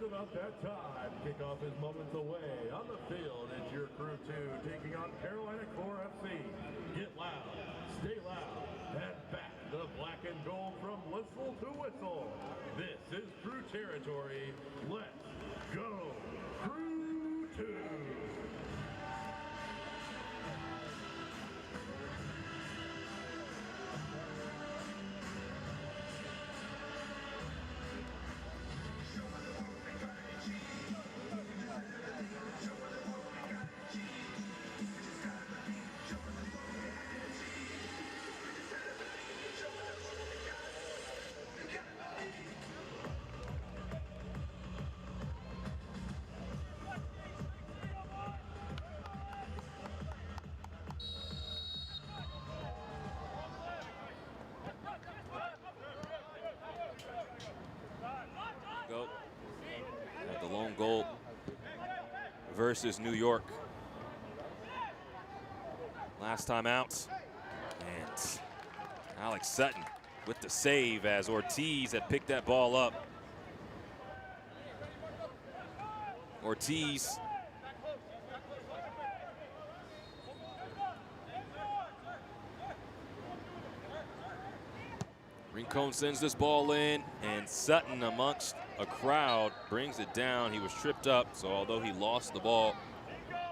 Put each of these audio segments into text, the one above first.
about that time. Kickoff is moments away. On the field, it's your Crew 2 taking on Carolina Core FC. Get loud, stay loud, and back the black and gold from whistle to whistle. This is Crew territory. Let's go, Crew 2. Go. At the lone goal versus New York. Last time out. And Alex Sutton with the save as Ortiz had picked that ball up. Ortiz. Rincon sends this ball in, and Sutton amongst a crowd brings it down. He was tripped up, so although he lost the ball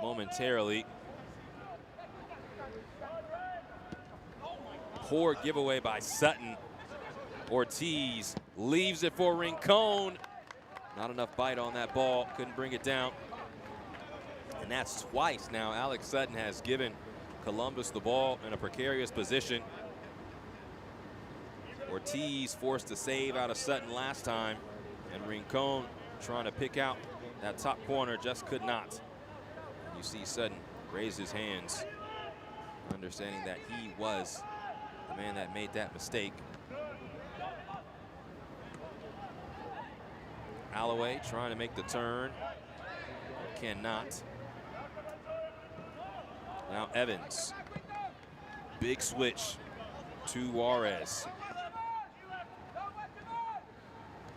momentarily. Poor giveaway by Sutton. Ortiz leaves it for Rincon. Not enough bite on that ball, couldn't bring it down. And that's twice now Alex Sutton has given Columbus the ball in a precarious position. Ortiz forced a save out of Sutton last time, and Rincon trying to pick out that top corner, just could not. You see Sutton raise his hands, understanding that he was the man that made that mistake. Alloway trying to make the turn, cannot. Now Evans, big switch to Juarez.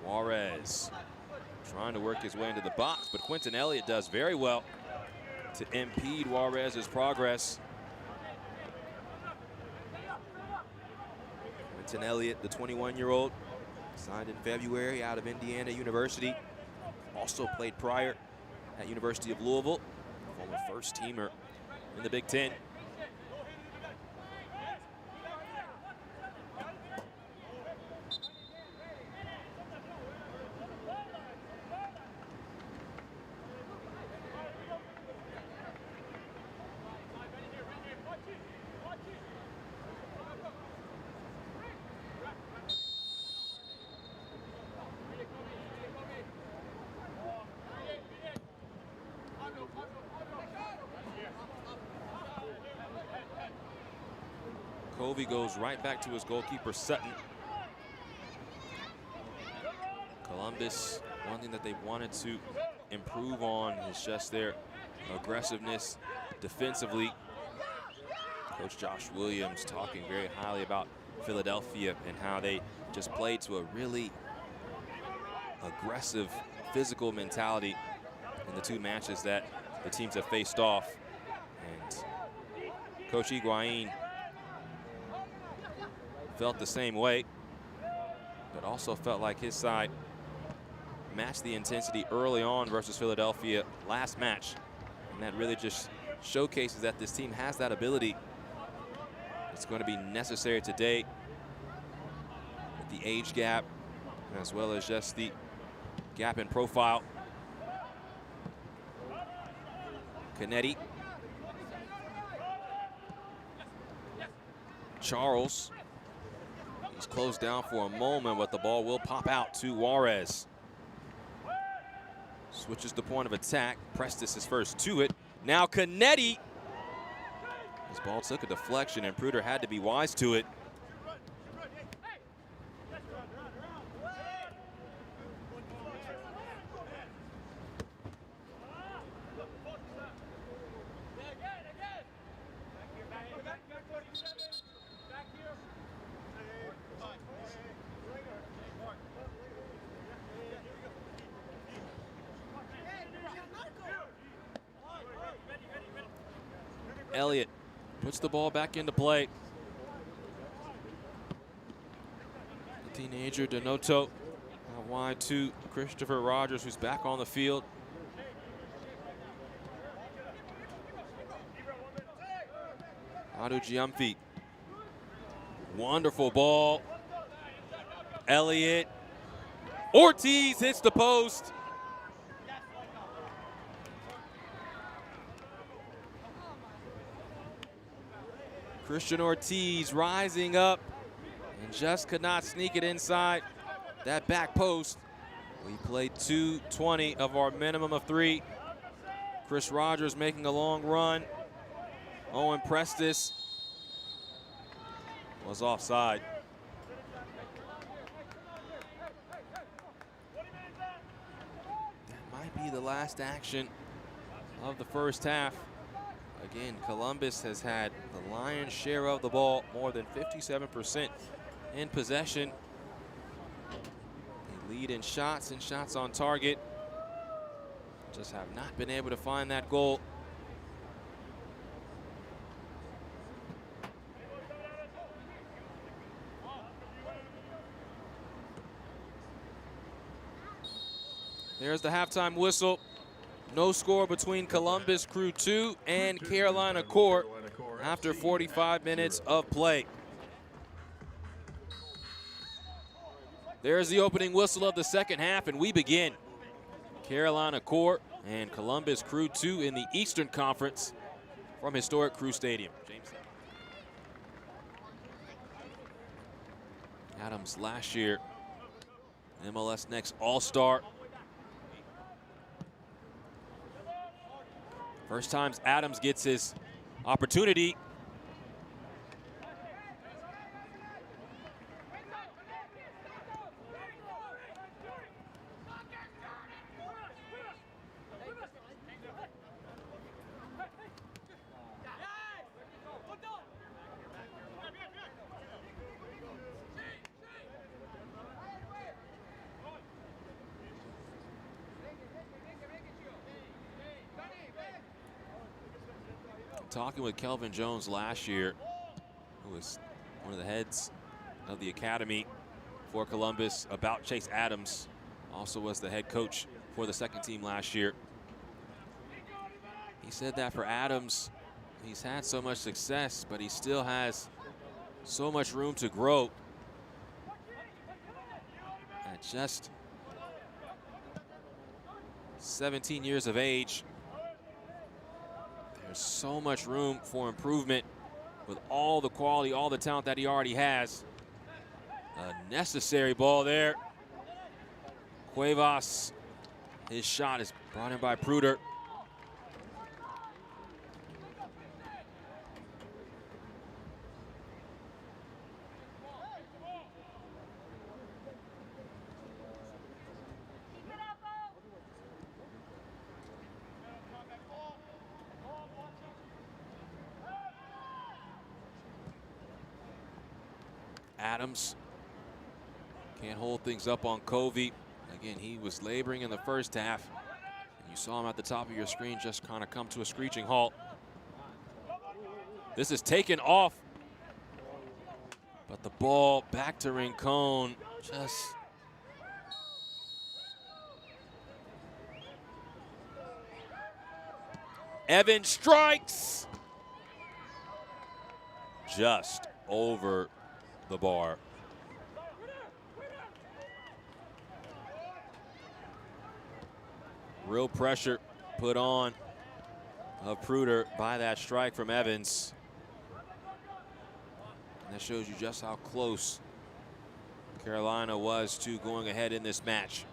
Juarez trying to work his way into the box, but Quentin Elliott does very well to impede Juarez's progress. Quentin Elliott, the 21-year-old, signed in February out of Indiana University. Also played prior at University of Louisville, former first teamer in the Big Ten. Covey goes right back to his goalkeeper, Sutton. Columbus, one thing that they wanted to improve on is just their aggressiveness defensively. Coach Josh Williams talking very highly about Philadelphia and how they just played to a really aggressive, physical mentality in the two matches that the teams have faced off. And Coach Higuain felt the same way, but also felt like his side matched the intensity early on versus Philadelphia last match. And that really just showcases that this team has that ability. It's going to be necessary today with the age gap, as well as just the gap in profile. Canetti. Charles. He's closed down for a moment, but the ball will pop out to Juarez. Switches the point of attack. Prestis is first to it. Now Canetti. His ball took a deflection, and Pruder had to be wise to it. Elliott puts the ball back into play. The teenager Donato out wide to Christopher Rogers, who's back on the field. Adu Giamfi. Wonderful ball. Elliott. Ortiz hits the post. Christian Ortiz rising up and just could not sneak it inside that back post. We played 2:20 of our minimum of 3. Chris Rogers making a long run. Owen Prestis was offside. That might be the last action of the first half. Again, Columbus has had the lion's share of the ball, more than 57% in possession. They lead in shots and shots on target. Just have not been able to find that goal. There's the halftime whistle. No score between Columbus Crew 2 and Carolina Core after 45 minutes of play. There's the opening whistle of the second half, and we begin. Carolina Core and Columbus Crew 2 in the Eastern Conference from historic Crew Stadium. James Adams last year, MLS Next All-Star. First time Adams gets his opportunity. Talking with Kelvin Jones last year, who was one of the heads of the academy for Columbus, about Chase Adams. Also was the head coach for the second team last year. He said that for Adams, he's had so much success, but he still has so much room to grow. At just 17 years of age, there's so much room for improvement with all the quality, all the talent that he already has. A necessary ball there. Cuevas, his shot is brought in by Pruder. Adams can't hold things up on Covey. Again, he was laboring in the first half. And you saw him at the top of your screen just kind of come to a screeching halt. This is taken off. But the ball back to Rincon. Just Evan strikes. Just over the bar. Real pressure put on of Pruder by that strike from Evans. And that shows you just how close Carolina was to going ahead in this match.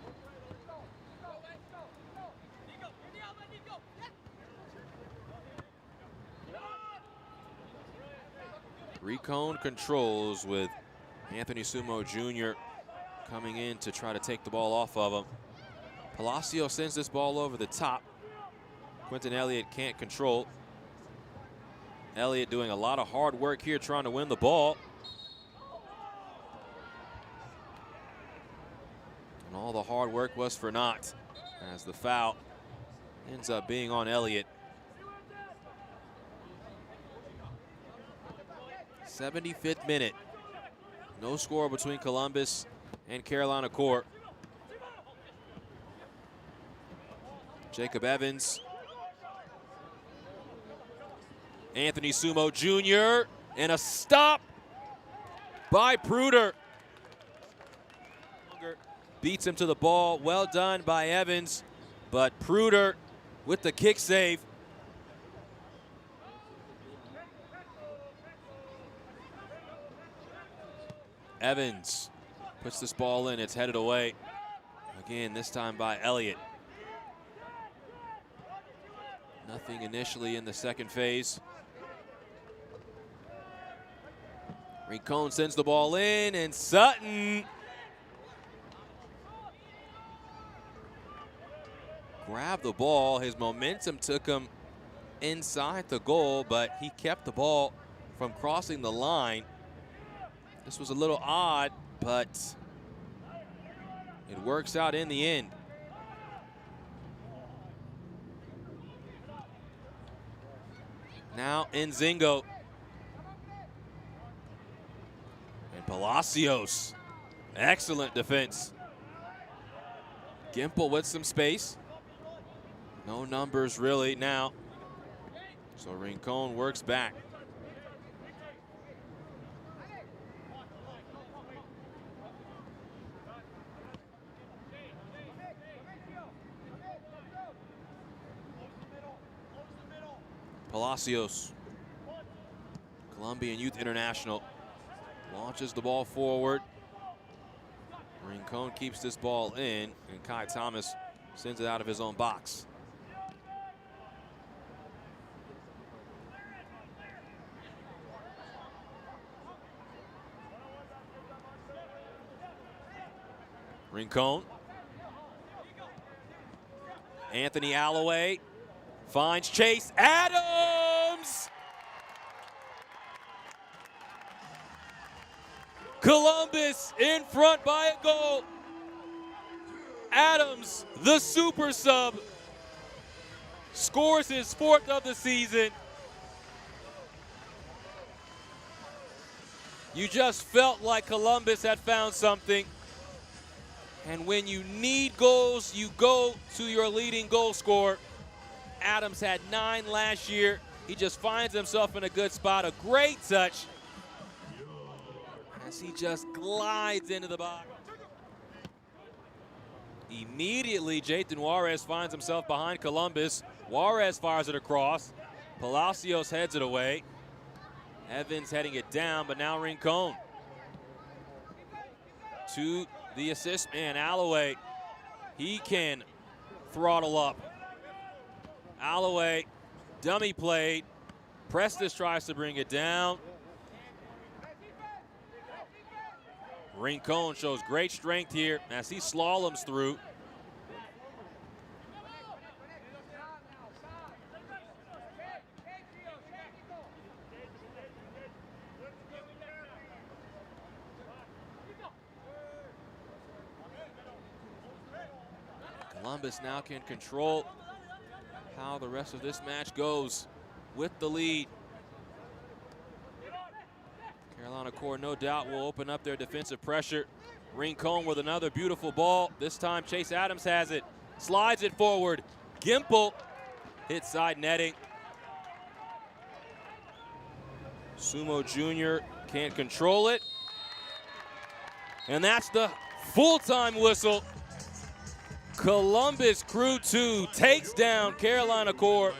Rincon controls with Anthony Sumo Jr. coming in to try to take the ball off of him. Palacio sends this ball over the top. Quentin Elliott can't control. Elliott doing a lot of hard work here trying to win the ball. And all the hard work was for naught as the foul ends up being on Elliott. 75th minute. No score between Columbus and Carolina Core. Jacob Evans. Anthony Sumo Jr. and a stop by Pruder. Beats him to the ball. Well done by Evans, but Pruder with the kick save. Evans puts this ball in. It's headed away. Again, this time by Elliott. Nothing initially in the second phase. Rincon sends the ball in, and Sutton grabbed the ball. His momentum took him inside the goal, but he kept the ball from crossing the line. This was a little odd, but it works out in the end. Now Nzingo. And Palacios. Excellent defense. Gimple with some space. No numbers really now. So Rincon works back. Palacios, Colombian Youth International, launches the ball forward. Rincon keeps this ball in, and Kai Thomas sends it out of his own box. Rincon. Anthony Alloway finds Chase Adams. Columbus in front by a goal. Adams, the super sub, scores his 4th of the season. You just felt like Columbus had found something. And when you need goals, you go to your leading goal scorer. Adams had 9 last year. He just finds himself in a good spot. A great touch as he just glides into the box. Immediately, Jayton Juarez finds himself behind Columbus. Juarez fires it across. Palacios heads it away. Evans heading it down, but now Rincon. To the assist man, Alloway. He can throttle up. Alloway, dummy played. Prestis tries to bring it down. Rincon shows great strength here as he slaloms through. Columbus now can control how the rest of this match goes with the lead. Carolina Core, no doubt, will open up their defensive pressure. Rincon with another beautiful ball. This time Chase Adams has it, slides it forward. Gimple hits side netting. Sumo Jr. can't control it. And that's the full-time whistle. Columbus Crew 2 takes down Carolina Core